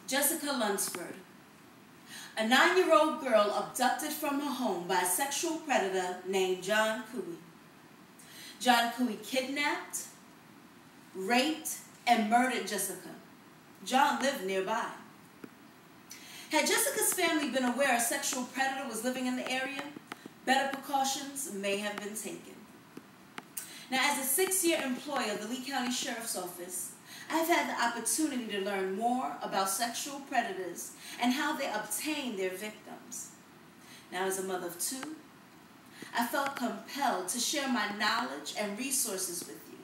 Jessica Lunsford, a 9-year-old girl abducted from her home by a sexual predator named John Couey. John Couey kidnapped, raped, and murdered Jessica. John lived nearby. Had Jessica's family been aware a sexual predator was living in the area, better precautions may have been taken. Now, as a 6-year employee of the Lee County Sheriff's Office, I've had the opportunity to learn more about sexual predators and how they obtain their victims. Now, as a mother of 2, I felt compelled to share my knowledge and resources with you.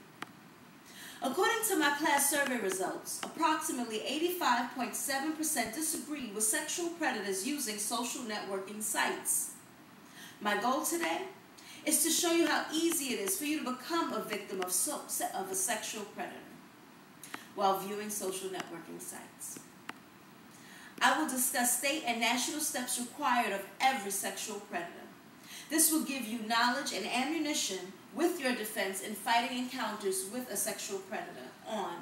According to my class survey results, approximately 85.7% disagree with sexual predators using social networking sites. My goal today is to show you how easy it is for you to become a victim of a sexual predator while viewing social networking sites. I will discuss state and national steps required of every sexual predator. This will give you knowledge and ammunition with your defense in fighting encounters with a sexual predator on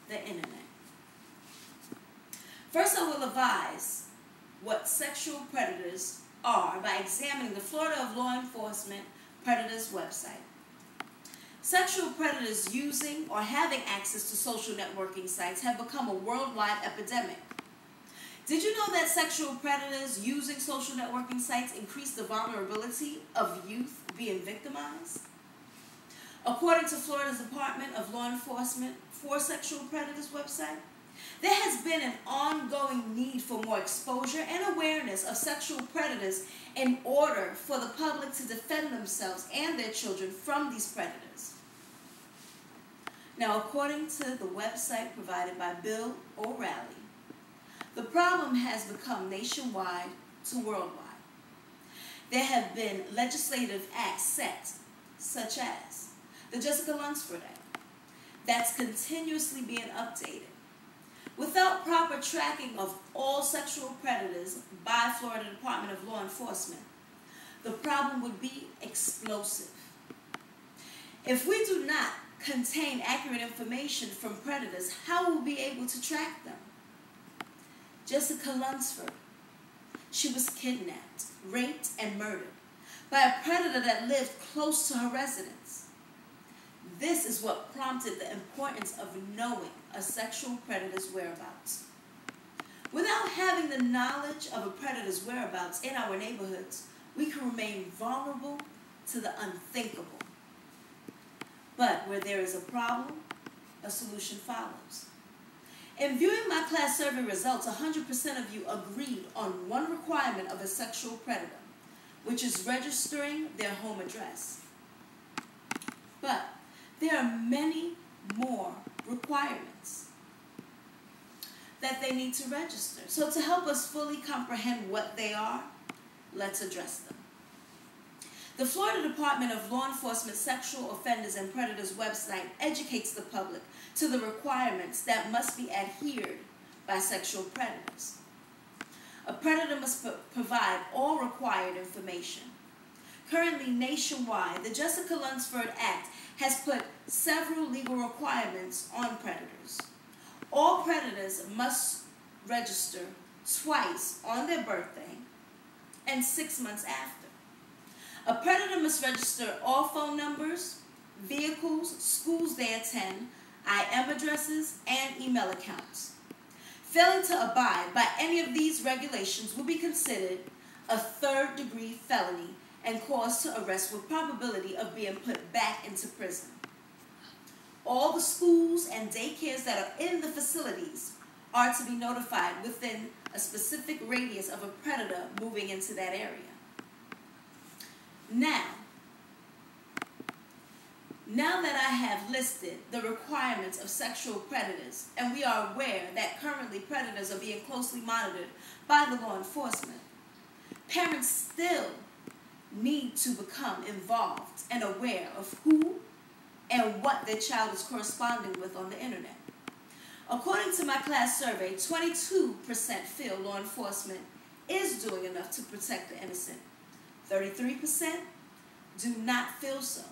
the internet. First, I will advise what sexual predators are by examining the Florida Law Enforcement Predators website. Sexual predators using or having access to social networking sites have become a worldwide epidemic. Did you know that sexual predators using social networking sites increase the vulnerability of youth being victimized? According to Florida's Department of Law Enforcement for Sexual Predators website, there has been an ongoing need for more exposure and awareness of sexual predators in order for the public to defend themselves and their children from these predators. Now, according to the website provided by Bill O'Reilly, the problem has become nationwide to worldwide. There have been legislative acts set, such as the Jessica Lunsford Act, that's continuously being updated. Without proper tracking of all sexual predators by Florida Department of Law Enforcement, the problem would be explosive. If we do not contain accurate information from predators, how will we be able to track them? Jessica Lunsford, she was kidnapped, raped, and murdered by a predator that lived close to her residence. This is what prompted the importance of knowing a sexual predator's whereabouts. Without having the knowledge of a predator's whereabouts in our neighborhoods, we can remain vulnerable to the unthinkable. But where there is a problem, a solution follows. In viewing my class survey results, 100% of you agreed on one requirement of a sexual predator, which is registering their home address. But there are many more requirements that they need to register. So to help us fully comprehend what they are, let's address them. The Florida Department of Law Enforcement Sexual Offenders and Predators website educates the public to the requirements that must be adhered by sexual predators. A predator must provide all required information. Currently, nationwide, the Jessica Lunsford Act has put several legal requirements on predators. All predators must register twice on their birthday and 6 months after. A predator must register all phone numbers, vehicles, schools they attend, IM addresses, and email accounts. Failing to abide by any of these regulations will be considered a third-degree felony and cause to arrest with probability of being put back into prison. All the schools and daycares that are in the facilities are to be notified within a specific radius of a predator moving into that area. Now that I have listed the requirements of sexual predators, and we are aware that currently predators are being closely monitored by the law enforcement, parents still need to become involved and aware of who and what their child is corresponding with on the internet. According to my class survey, 22% feel law enforcement is doing enough to protect the innocent. 33% do not feel so,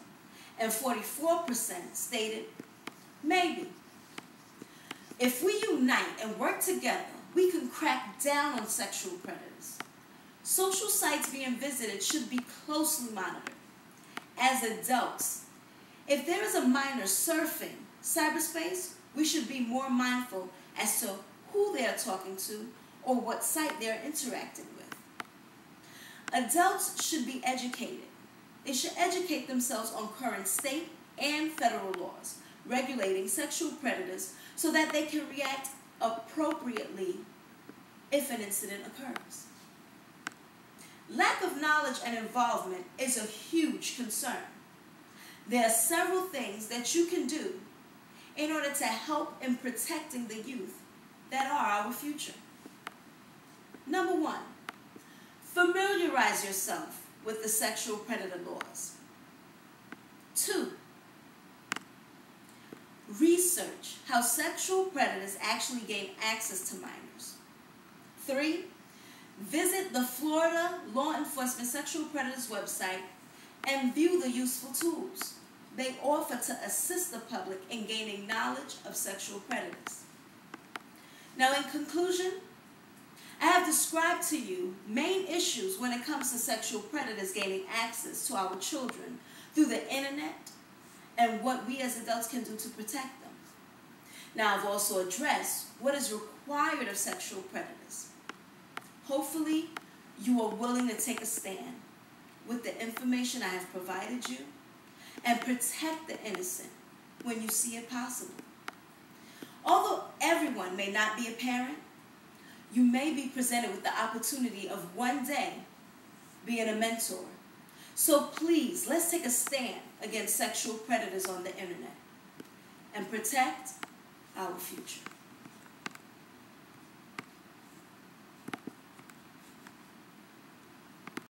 and 44% stated maybe. If we unite and work together, we can crack down on sexual predators. Social sites being visited should be closely monitored. As adults, if there is a minor surfing cyberspace, we should be more mindful as to who they are talking to or what site they are interacting with. Adults should be educated. They should educate themselves on current state and federal laws regulating sexual predators so that they can react appropriately if an incident occurs. Lack of knowledge and involvement is a huge concern. There are several things that you can do in order to help in protecting the youth that are our future. Number one, familiarize yourself with the sexual predator laws. 2, research how sexual predators actually gain access to minors. 3, visit the Florida Law Enforcement Sexual Predators website and view the useful tools they offer to assist the public in gaining knowledge of sexual predators. Now, in conclusion, I have described to you main issues when it comes to sexual predators gaining access to our children through the internet and what we as adults can do to protect them. Now, I've also addressed what is required of sexual predators. Hopefully, you are willing to take a stand with the information I have provided you and protect the innocent when you see it possible. Although everyone may not be a parent, you may be presented with the opportunity of one day being a mentor. So please, let's take a stand against sexual predators on the internet and protect our future.